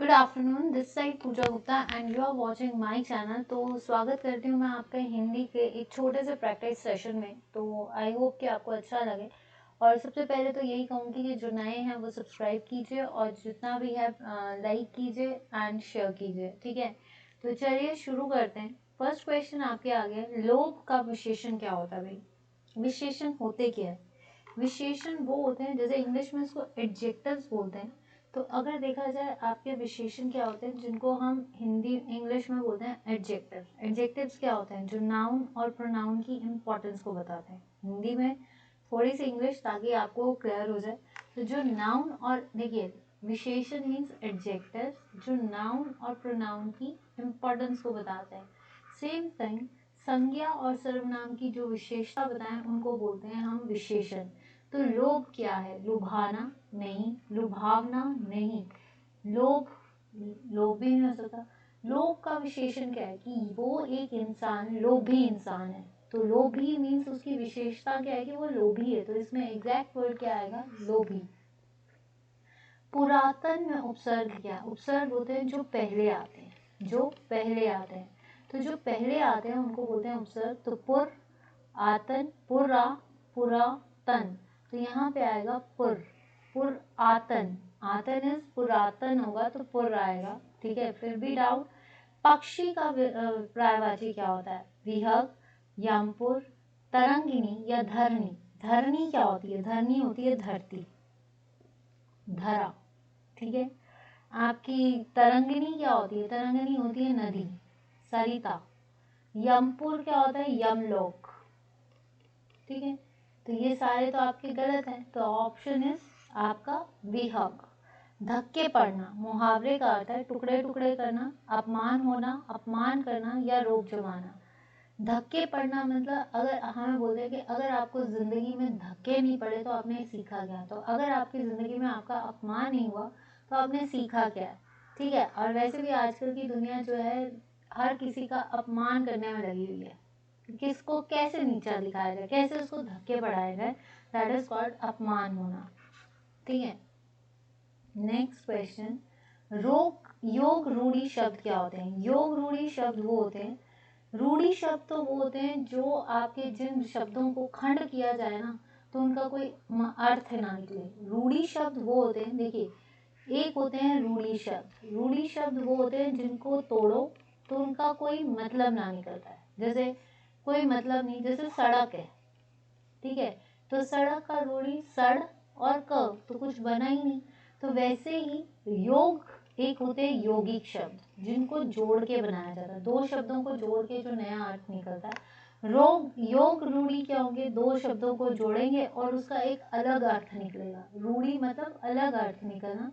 Good afternoon, this side Pooja Gupta and you are watching my channel. तो स्वागत करती हूँ मैं आपका हिंदी के एक छोटे से प्रैक्टिस सेशन में। तो आई होप कि आपको अच्छा लगे। और सबसे पहले तो यही कहूँगी कि जो नए हैं वो सब्सक्राइब कीजिए और जितना भी है लाइक कीजिए एंड शेयर कीजिए, ठीक है। तो चलिए शुरू करते हैं। फर्स्ट क्वेश्चन आपके आगे, लोभ का विशेषण क्या होता है भाई? विशेषण होते क्या है? विशेषण वो होते हैं, जैसे इंग्लिश में इसको एडजेक्टिव्स बोलते हैं। तो अगर देखा जाए आपके विशेषण क्या होते हैं, जिनको हम हिंदी इंग्लिश में बोलते हैं एडजेक्टिव। एडजेक्टिव्स क्या होते हैं? जो नाउन और प्रोनाउन की इम्पोर्टेंस को बताते हैं। हिंदी में थोड़ी सी इंग्लिश ताकि आपको क्लियर हो जाए। तो जो नाउन और देखिए विशेषण मीन्स एडजेक्टिव जो नाउन और प्रोनाउन की इम्पोर्टेंस को बताते हैं। सेम थिंग संज्ञा और सर्वनाम की जो विशेषता बताएं उनको बोलते हैं हम विशेषण। तो लोभ क्या है? लुभाना नहीं, लुभावना नहीं, लोभ लोभ भी नहीं हो सकता। लोभ का विशेषण क्या है? कि वो एक इंसान लोभी इंसान है। तो लोभी मीन्स उसकी विशेषता क्या है? कि वो लोभी है। तो इसमें एग्जैक्ट वर्ड क्या आएगा? लोभी। पुरातन में उपसर्ग क्या? उपसर्ग होते हैं जो पहले आते हैं, जो पहले आते हैं। तो जो पहले आते हैं उनको बोलते हैं उपसर्ग। तो पुर, आतन, पुरा, पुरातन। तो यहाँ पे आएगा पुर, पुर आतन। आतन इज पुरातन होगा तो पुर आएगा, ठीक है। फिर भी डाउट, पक्षी का पर्यायवाची क्या होता है? विहग, यमपुर, तरंगिनी या धरणी। धरणी क्या होती है? धरणी होती है धरती, धरा, ठीक है। आपकी तरंगिनी क्या होती है? तरंगिनी होती है नदी, सरिता। यमपुर क्या होता है? यमलोक, ठीक है। तो ये सारे तो आपके गलत हैं। तो ऑप्शन इज आपका विहग। धक्के पड़ना मुहावरे का अर्थ है टुकड़े टुकड़े करना, अपमान होना, अपमान करना या रोक जमाना। धक्के पड़ना मतलब अगर हमें बोलते हैं कि अगर आपको जिंदगी में धक्के नहीं पड़े तो आपने सीखा क्या? तो अगर आपकी जिंदगी में आपका अपमान नहीं हुआ तो आपने सीखा क्या? ठीक है। और वैसे भी आजकल की दुनिया जो है हर किसी का अपमान करने में लगी हुई है। किसको कैसे नीचा दिखाया जाए, कैसे उसको धक्के पढ़ाया जाए, दैट इज कॉल्ड अपमान होना, ठीक है। नेक्स्ट क्वेश्चन, रोग योग रूढ़ी शब्द क्या होते हैं? योग रूढ़ी शब्द वो होते हैं, रूढ़ी शब्द तो वो होते हैं जो आपके जिन शब्दों को खंड किया जाए ना तो उनका कोई अर्थ ना निकले। रूढ़ी शब्द वो होते हैं, देखिए एक होते हैं रूढ़ी शब्द। रूढ़ी शब्द वो होते हैं जिनको तोड़ो तो उनका कोई मतलब ना निकलता है। जैसे कोई मतलब नहीं, जैसे सड़क है, ठीक है। तो सड़क का रूढ़ी सड़ और क तो कुछ बना ही नहीं। तो वैसे ही योग एक होते हैं यौगिक शब्द जिनको जोड़ के बनाया जाता है। दो शब्दों को जोड़ के जो नया अर्थ निकलता है। रोग योग रूढ़ी क्या होंगे? दो शब्दों को जोड़ेंगे और उसका एक अलग अर्थ निकलेगा। रूढ़ी मतलब अलग अर्थ निकलना।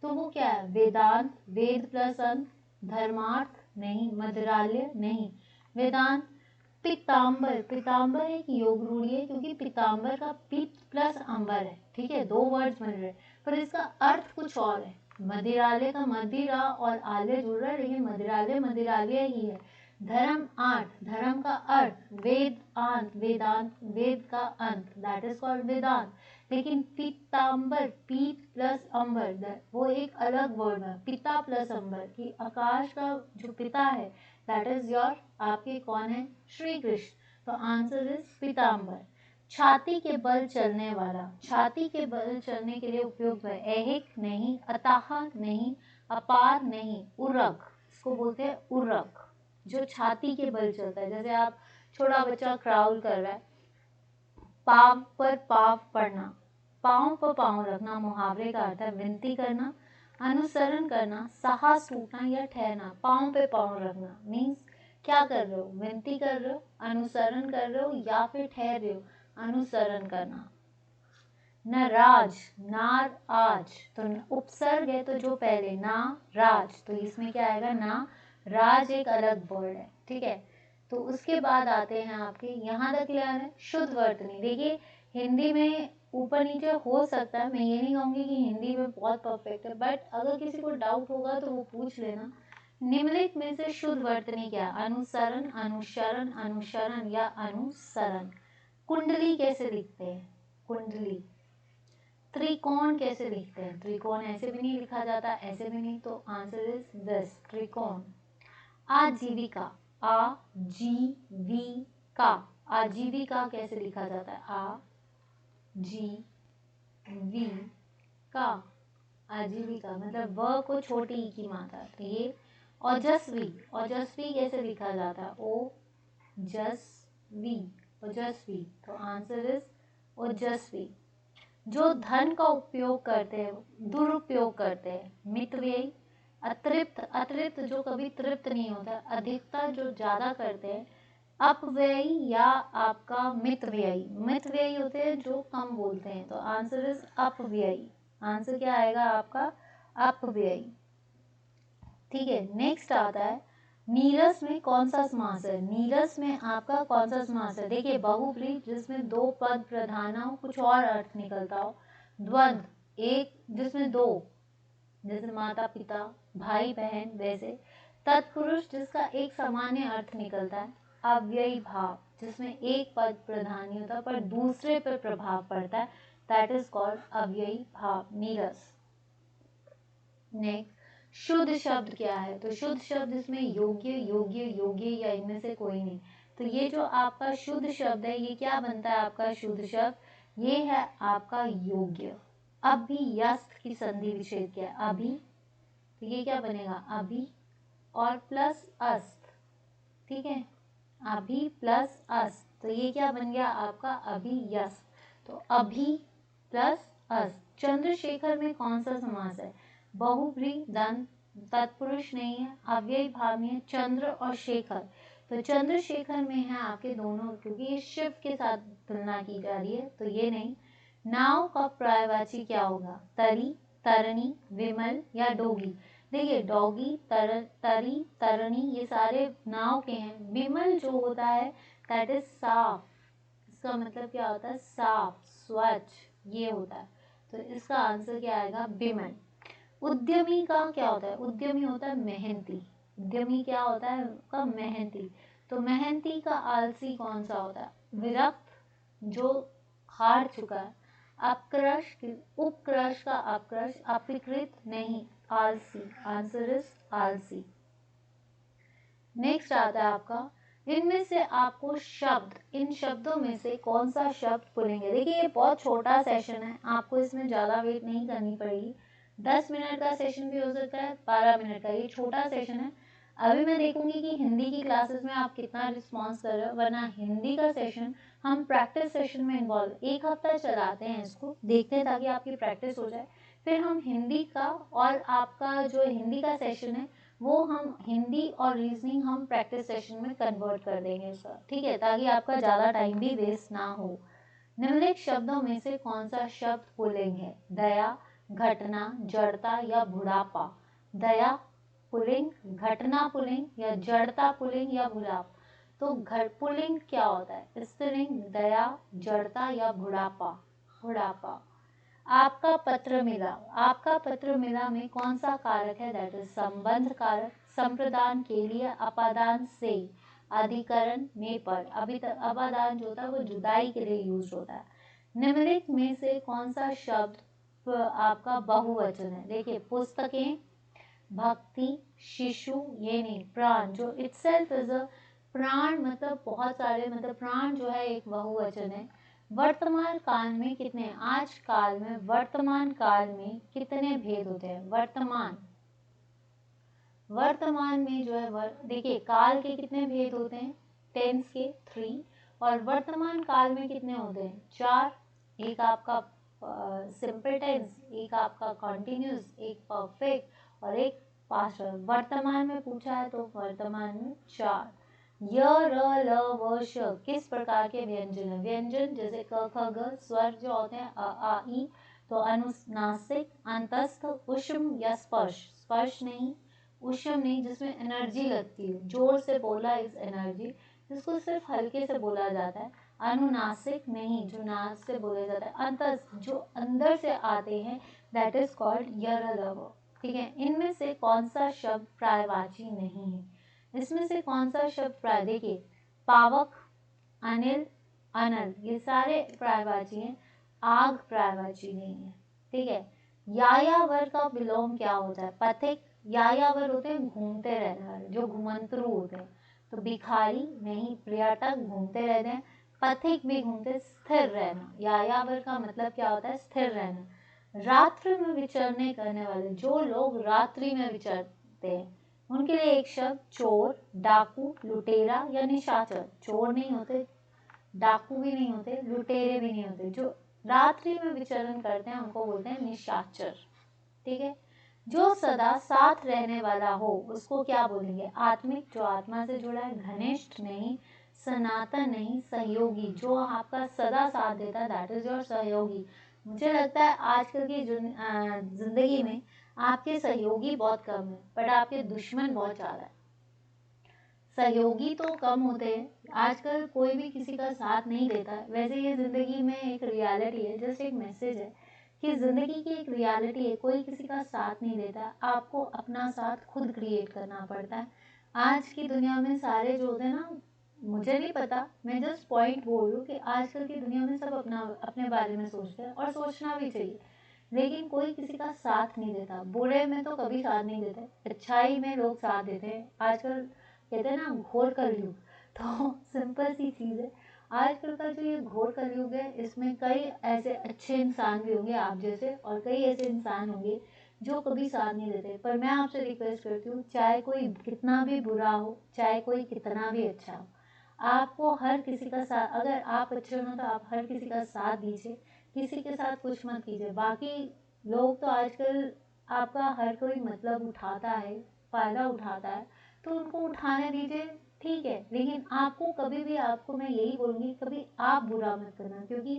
तो वो क्या है? वेदांत, वेद प्लस अंत, धर्मार्थ नहीं, मद्रालय नहीं, वेदांत। पीताम्बर, पीताम्बर एक योग रूढ़ी है क्योंकि पीताम्बर का पित्त प्लस अंबर है, ठीक है। दो वर्ड्स मिल रहे पर इसका अर्थ कुछ और है। मदिरालय का मदिरा और आलय जुड़ रहा है लेकिन मदिरालय मदिरालय ही है। धर्म आर्थ, धर्म का अर्थ, वेद अंत, वेदांत, वेद का अंत, दैट इज कॉल्ड वेदांत। लेकिन पीताम्बर, पीत प्लस अंबर, वो एक अलग वर्ड है। पिता प्लस अंबर की आकाश का जो पिता है दैट इज योर आपके कौन है? श्री कृष्ण। तो आंसर इज पीताम्बर। छाती के बल चलने वाला, छाती के बल चलने के लिए उपयोग है। ऐहिक नहीं, अताह नहीं, अपार नहीं, उरग, इसको बोलते हैं उरग, जो छाती के बल चलता है। जैसे आप छोटा बच्चा क्राउल कर रहा है, पाव पर पाव पड़ना, पाँव पर पाँव रखना मुहावरे का अर्थ है विनती करना, अनुसरण करना, साहस टूटना या ठहरना। पाँव पे पाँव रखना मीन्स क्या कर रहे हो? विनती कर रहे हो, अनुसरण कर रहे हो या फिर ठहर रहे हो, अनुसरण करना। न राज, नार आज, तो उपसर्ग है तो जो पहले ना राज, तो इसमें क्या आएगा? ना राज एक अलग वर्ड है, ठीक है। तो उसके बाद आते हैं आपके, यहाँ तक क्लियर है? शुद्ध वर्तनी। देखिए हिंदी में ऊपर नीचे हो सकता है, मैं ये नहीं कहूँगी कि हिंदी में बहुत परफेक्ट है, बट अगर किसी को डाउट होगा तो वो पूछ लेना। निम्नलिखित में से शुद्ध वर्तनी क्या? अनुसरण, अनुसरण, अनुसरण या अनुसरण। कुंडली कैसे लिखते हैं? कुंडली, त्रिकोण कैसे लिखते हैं? त्रिकोण ऐसे भी नहीं लिखा जाता, ऐसे भी नहीं, तो आंसर इज दिस, त्रिकोण। आजीविका, आजीविका, आजीविका कैसे लिखा जाता है? आजीविका, आजीविका मतलब व को छोटी ई की मात्रा, तो ये। ओजस्वी, ओजस्वी कैसे लिखा जाता है? ओजस्वी, ओजस्वी, तो आंसर इज ओजस्वी। जो धन का उपयोग करते हैं, दुरुपयोग करते हैं, मितव्ययी, अतृप्त, अतृप्त जो कभी तृप्त नहीं होता, अधिकता जो ज्यादा करते हैं, अपव्ययी या आपका मितव्ययी, मितव्ययी होते हैं जो कम बोलते हैं, तो आंसर इज अपव्ययी। आंसर क्या आएगा आपका? अपव्ययी। ठीक है, नेक्स्ट आता है नीरस में कौन सा समास है? नीरस में आपका कौन सा समास है? देखिए, बहुब्री जिसमें दो पद प्रधान हो, कुछ और अर्थ निकलता हो, द्वंद्व एक जिसमें दो, जैसे माता पिता, भाई बहन, वैसे तत्पुरुष जिसका एक सामान्य अर्थ निकलता है, अव्ययी भाव जिसमें एक पद प्रधान नहीं होता पर दूसरे पर प्रभाव पड़ता है, दैट इज कॉल्ड अव्ययी भाव, नीरस। नेक्स्ट, शुद्ध शब्द क्या है? तो शुद्ध शब्द इसमें योग्य, योग्य, योग्य या इनमें से कोई नहीं, तो ये जो आपका शुद्ध शब्द है, ये क्या बनता है आपका शुद्ध शब्द? ये है आपका योग्य। अभियस्त की संधि विच्छेद क्या है? अभी, तो ये क्या बनेगा? अभी और प्लस अस्त, ठीक है, अभी प्लस अस्त, तो ये क्या बन गया आपका? अभियस्त, तो अभी प्लस अस्त। चंद्रशेखर में कौन सा समास है? बहुब्री, दंत, तत्पुरुष नहीं है, अव्ययी भाव में है, चंद्र और शेखर, तो चंद्रशेखर में है आपके दोनों, क्योंकि ये शिव के साथ तुलना की जा रही है, तो ये नहीं। नाव का पर्यायवाची क्या होगा? तरी, तरणी, विमल या डोगी? देखिए, डॉगी, तरी, तरणी ये सारे नाव के हैं। विमल जो होता है दैट इज साफ, इसका मतलब क्या होता है? साफ, स्वच्छ, ये होता है, तो इसका आंसर क्या आएगा? विमल। उद्यमी का क्या होता है? उद्यमी होता है मेहनती, उद्यमी क्या होता है का? मेहनती, तो मेहनती का आलसी कौन सा होता है? विरक्त, जो हार चुका है, अपक्रश, उपक्रश का अपक्रश, अपिकृत नहीं, आलसी, आंसर इज आलसी। नेक्स्ट आता है आपका, इनमें से आपको शब्द, इन शब्दों में से कौन सा शब्द बोलेंगे? देखिए, ये बहुत छोटा सेशन है, आपको इसमें ज़्यादा वेट नहीं करनी पड़ेगी, 10 मिनट का सेशन भी हो सकता है, 12 मिनट का, ये छोटा सेशन है। अभी मैं देखूंगी कि हिंदी की क्लासेस में आप कितना रिस्पॉन्स कर रहे हो, वरना हिंदी का सेशन हम प्रैक्टिस सेशन में इन्वॉल्व, एक हफ्ता चलाते हैं, इसको देखते हैं ताकि आपकी प्रैक्टिस हो जाए, फिर हम हिंदी का, और आपका जो हिंदी का सेशन है वो हम हिंदी और रीजनिंग हम प्रैक्टिस सेशन में कन्वर्ट कर देंगे इसका, ठीक है, ताकि आपका ज़्यादा टाइम भी वेस्ट ना हो। निम्नलिखित शब्दों में से कौन सा शब्द पुल्लिंग है? दया, घटना, जड़ता या बुढ़ापा? दया पुल्लिंग, घटना पुल्लिंग या जड़ता पुल्लिंग या बुढ़ापा? तो पुल्लिंग क्या होता है? स्त्रीलिंग, दया, जड़ता या बुढ़ापा? बुढ़ापा। आपका पत्र मिला, आपका पत्र मिला में कौन सा कारक है? दैट इज संबंध कारक, संप्रदान के लिए, अपादान से, अधिकरण में पर, अभी तक अपादान जो होता है वो जुदाई के लिए यूज होता है। निम्नलिखित में से कौन सा शब्द आपका बहुवचन है? देखिए, पुस्तकें, भक्ति, शिशु, ये नहीं, प्राण, जो इटसेल्फ इज अ प्राण, मतलब बहुत सारे, मतलब प्राण जो है एक बहुवचन है। वर्तमान काल में कितने? आज काल में, वर्तमान काल में कितने भेद होते हैं? वर्तमान, वर्तमान में जो है देखिए, काल के कितने भेद होते हैं? टेंस के 3, और वर्तमान काल में कितने होते हैं? 4, एक आपका सिंपल टेंस, एक आपका कॉन्टिन्यूस, एक परफेक्ट और एक पास्ट। वर्तमान में पूछा है तो वर्तमान में 4। य, र, ल, व, श किस प्रकार के व्यंजन है? व्यंजन जैसे क, ख, ग, स्वर जो होते हैं अ, आ, ई, तो अनुनासिक, अंतस्थ, ऊष्म या स्पर्श? स्पर्श नहीं, ऊष्म नहीं, जिसमें एनर्जी लगती है, जोर से बोला इज एनर्जी, जिसको सिर्फ हल्के से बोला जाता है। अनुनासिक नहीं, जो नाक से बोला जाता है। अंतस्थ, जो अंदर से आते हैं, दैट इज कॉल्ड य, र, ल, व, ठीक है। इनमें से कौन सा शब्द पर्यायवाची नहीं है? इसमें से कौन सा शब्द प्राय, देखिए, पावक, अनिल, अनल, ये सारे पर्यायवाची हैं। आग पर्यायवाची नहीं है, ठीक है। यायावर का विलोम क्या होता है? पथिक। यायावर होते हैं घूमते रहने वाले, जो घुमंतरू होते हैं। तो भिखारी नहीं, पर्यटक घूमते रहते हैं। पथिक भी घूमते, स्थिर रहना। यायावर का मतलब क्या होता है? स्थिर रहना। रात्रि में विचरने करने वाले, जो लोग रात्रि में विचरते हैं उनके लिए एक शब्द चोर, डाकू, लुटेरा या निशाचर। चोर नहीं होते, डाकू भी नहीं होते, लुटेरे भी नहीं होते, जो रात्रि में विचरण करते हैं उनको बोलते हैं निशाचर, ठीक है। जो सदा साथ रहने वाला हो उसको क्या बोलेंगे? आत्मिक, जो आत्मा से जुड़ा है। घनिष्ठ नहीं, सनातन नहीं, सहयोगी, जो आपका सदा साथ देता है, दैट इज योर सहयोगी। मुझे लगता है आजकल की जिंदगी में आपके सहयोगी बहुत कम है, बट आपके दुश्मन बहुत ज़्यादा है। सहयोगी तो कम होते हैं आजकल, कोई भी किसी का साथ नहीं देता है। वैसे ये ज़िंदगी में एक रियलिटी है, जस्ट एक मैसेज है कि ज़िंदगी की एक रियलिटी है, कोई किसी का साथ नहीं देता, आपको अपना साथ खुद क्रिएट करना पड़ता है। आज की दुनिया में सारे जो होते हैं ना, मुझे नहीं पता, मैं जस्ट पॉइंट बोल रही हूँ कि आजकल की दुनिया में सब अपना अपने बारे में सोचते हैं, और सोचना भी चाहिए, लेकिन कोई किसी का साथ नहीं देता। बुरे में तो कभी साथ नहीं देते, अच्छाई में लोग साथ देते हैं। आजकल कहते हैं ना घोर कलयुग, तो सिंपल सी चीज़ है, आजकल का जो ये घोर कलयुग है इसमें कई ऐसे अच्छे इंसान भी होंगे आप जैसे, और कई ऐसे इंसान होंगे जो कभी साथ नहीं देते। पर मैं आपसे रिक्वेस्ट करती हूँ, चाहे कोई कितना भी बुरा हो, चाहे कोई कितना भी अच्छा हो, आपको हर किसी का साथ, अगर आप अच्छे हो ना तो आप हर किसी का साथ दीजिए, किसी के साथ कुछ मत कीजिए। बाकी लोग तो आजकल आपका हर कोई मतलब उठाता है, फ़ायदा उठाता है, तो उनको उठाने दीजिए, ठीक है। लेकिन आपको कभी भी, आपको मैं यही बोलूँगी, कभी आप बुरा मत करना, क्योंकि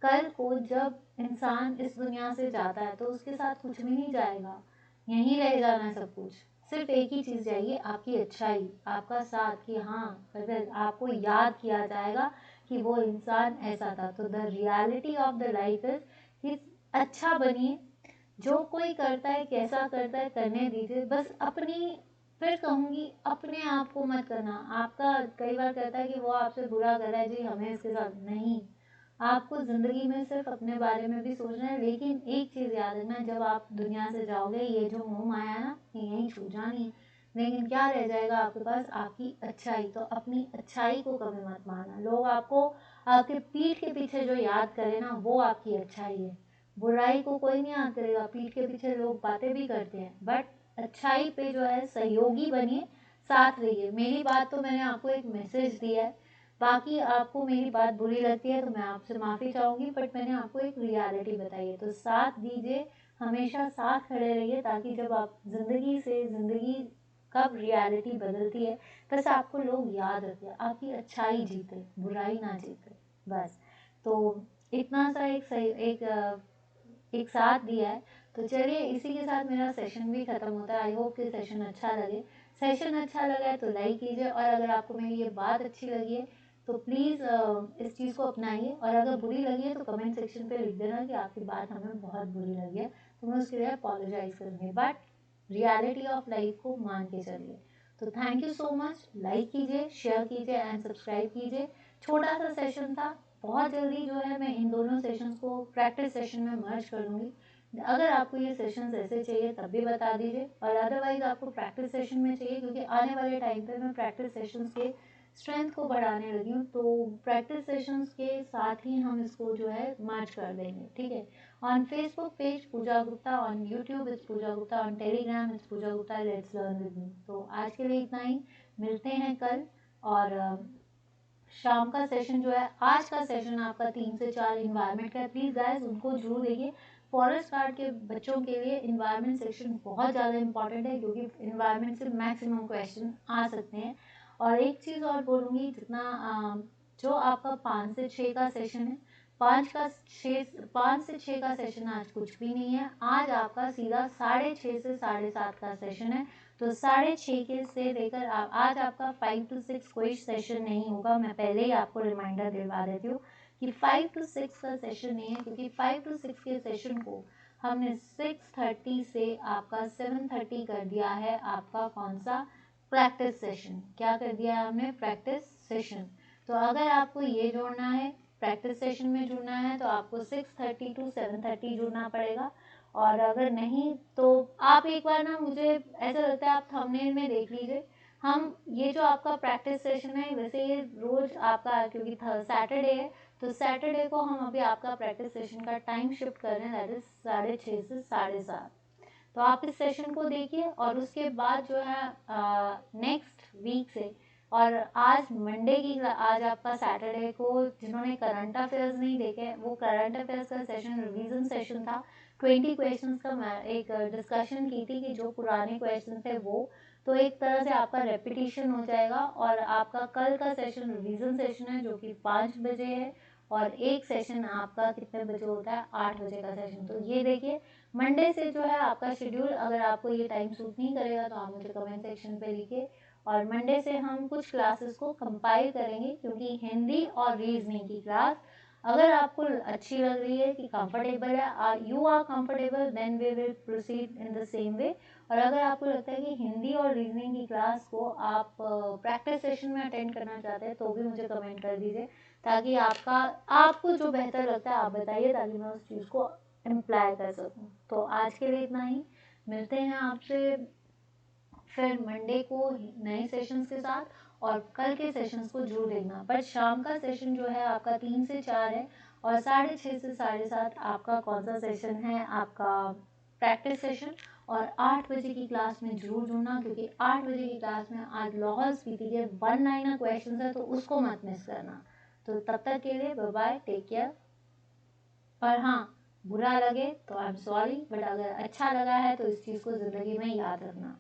कल को जब इंसान इस दुनिया से जाता है तो उसके साथ कुछ भी नहीं जाएगा, यहीं रह जाना है सब कुछ। सिर्फ एक ही चीज़ जाएगी, आपकी अच्छाई, आपका साथ, कि हाँ अगर आपको याद किया जाएगा कि वो इंसान ऐसा था। तो the reality of the life is कि अच्छा बनिए, जो कोई करता है कैसा करता है करने दीजिए, बस अपनी, फिर कहूँगी अपने आप को मत करना। आपका कई बार कहता है कि वो आपसे बुरा कर रहा है जी, हमें इसके साथ नहीं, आपको ज़िंदगी में सिर्फ अपने बारे में भी सोचना है। लेकिन एक चीज़ याद रखना, जब आप दुनिया से जाओगे ये जो मोह माया है ना, ये यहीं छू जानी है, लेकिन क्या रह जाएगा आपके पास? आपकी अच्छाई। तो अपनी अच्छाई को कभी मत मारना। लोग आपको आपके पीठ के पीछे जो याद करे ना, वो आपकी अच्छाई है। बुराई को कोई नहीं याद करेगा, पीठ के पीछे लोग बातें भी करते हैं, बट अच्छाई पे जो है सहयोगी बनिए, साथ रहिए। मेरी बात तो मैंने आपको एक मैसेज दिया है, बाकी आपको मेरी बात बुरी लगती है तो मैं आपसे माफ़ी चाहूँगी, बट मैंने आपको एक रियलिटी बताई है, तो साथ दीजिए, हमेशा साथ खड़े रहिए, ताकि जब आप ज़िंदगी से, ज़िंदगी कब रियलिटी बदलती है, बस आपको लोग याद रखें, आपकी अच्छाई जीते, बुराई ना जीते, बस। तो इतना सा एक सही एक साथ दिया है। तो चलिए इसी के साथ मेरा सेशन भी ख़त्म होता है। आई होप कि सेशन अच्छा लगे। सेशन अच्छा लगा है तो लाइक कीजिए, और अगर आपको मेरी ये बात अच्छी लगी है तो प्लीज़ इस चीज़ को अपनाइए, और अगर बुरी लगी है तो कमेंट सेक्शन पे लिख देना कि आपकी बात हमें बहुत बुरी लगी है, तो मैं उसके लिए अपोलोजाइज़ करूँगी, बट रियलिटी ऑफ लाइफ को मान के चलिए। तो thank you so much. Like कीजिए, शेयर कीजिए एंड सब्सक्राइब कीजिए। छोटा सा सेशन था, बहुत जल्दी जो है मैं इन दोनों सेशंस को प्रैक्टिस सेशन में मर्ज कर लूँगी। अगर आपको ये सेशंस ऐसे चाहिए तब भी बता दीजिए, और अदरवाइज आपको प्रैक्टिस सेशन में चाहिए, क्योंकि आने वाले टाइम पे मैं प्रैक्टिस सेशंस के स्ट्रेंथ को बढ़ाने लगी हूँ, तो प्रैक्टिस सेशंस के साथ ही हम इसको जो है मर्ज कर देंगे, ठीक है। On Facebook page Pooja Gupta, on YouTube it's Pooja Gupta, on Telegram it's Pooja Gupta, let's learn with me. तो आज के लिए इतना ही, मिलते हैं कल। और शाम का सेशन जो है, आज का सेशन आपका 3 से 4 इन्वायरमेंट का है, प्लीज़ गाइस उनको जरूर देखिए। फॉरेस्ट गार्ड के बच्चों के लिए इन्वायरमेंट सेक्शन बहुत ज़्यादा इंपॉर्टेंट है, क्योंकि इन्वायरमेंट से मैक्सिमम क्वेश्चन आ सकते हैं। और एक चीज़ और बोलूँगी, जितना जो आपका 5 से 6 का सेशन है, 5 से 6 का सेशन आज कुछ भी नहीं है, आज आपका सीधा 6:30 से 7:30 का सेशन है। तो 6:30 के से लेकर आज आपका 5 to 6 कोई सेशन नहीं होगा। मैं पहले ही आपको रिमाइंडर दिलवा देती हूँ कि 5 to 6 का सेशन नहीं है, क्योंकि 5 to 6 के सेशन को हमने 6:30 से आपका 7:30 कर दिया है। आपका कौन सा? Practice session. क्या कर दिया है हमने? Practice session. तो अगर आपको ये जोड़ना है प्रैक्टिस सेशन में जुड़ना है तो आपको 6:30 to 7:30 जुड़ना पड़ेगा। और अगर नहीं तो आप एक बार ना, मुझे ऐसा लगता है आप थंबनेल में देख लीजिए, हम ये जो आपका प्रैक्टिस सेशन है वैसे ये रोज आपका, क्योंकि सैटरडे है तो सैटरडे को हम अभी आपका प्रैक्टिस सेशन का टाइम शिफ्ट कर रहे हैं, दैट इज 6:30 से 7:30। तो आप इस सेशन को देखिए और उसके बाद जो है नेक्स्ट वीक से, और आज मंडे की, आज आपका सैटरडे को जिन्होंने करंट अफेयर्स नहीं देखे, वो करंट अफेयर्स का सेशन रिवीजन सेशन था। 20 क्वेश्चंस का मैं एक डिस्कशन की थी कि जो पुराने क्वेश्चन थे वो, तो एक तरह से आपका रेपिटेशन हो जाएगा। और आपका कल का सेशन रिवीजन सेशन है जो कि 5 बजे है, और एक सेशन आपका कितने बजे होता है, 8 बजे का सेशन। तो ये देखिए मंडे से जो है आपका शेड्यूल, अगर आपको ये टाइम सूट नहीं करेगा तो आप मुझे कमेंट सेक्शन पे लिखिए। और मंडे से हम कुछ क्लासेस को कंपाइल करेंगे, क्योंकि हिंदी और रीजनिंग की क्लास अगर आपको अच्छी लग रही है कि कंफर्टेबल है, you are comfortable, then we will proceed in the same way. और अगर आपको लगता है कि हिंदी और रीजनिंग की क्लास को आप प्रैक्टिस सेशन में अटेंड करना चाहते हैं तो भी मुझे कमेंट कर दीजिए, ताकि आपको जो बेहतर लगता है आप बताइए, ताकि मैं उस चीज़ को इम्प्लाई कर सकूं। तो आज के लिए इतना ही, मिलते हैं आपसे फिर मंडे को नए सेशंस के साथ। और कल के सेशंस को जरूर देखना, पर शाम का सेशन जो है आपका 3 से 4 है, और 6:30 से 7:30 आपका कौन सा सेशन है, आपका प्रैक्टिस सेशन। और 8 बजे की क्लास में जरूर जुड़ना, क्योंकि 8 बजे की क्लास में आज लाहौल स्पीति के 1 लाइनर क्वेश्चन है, तो उसको मत मिस करना। तो तब तक के लिए बाय बाय, टेक केयर। और हाँ, बुरा लगे तो आई एम सॉरी, बट अगर अच्छा लगा है तो इस चीज़ को ज़िंदगी में याद रखना।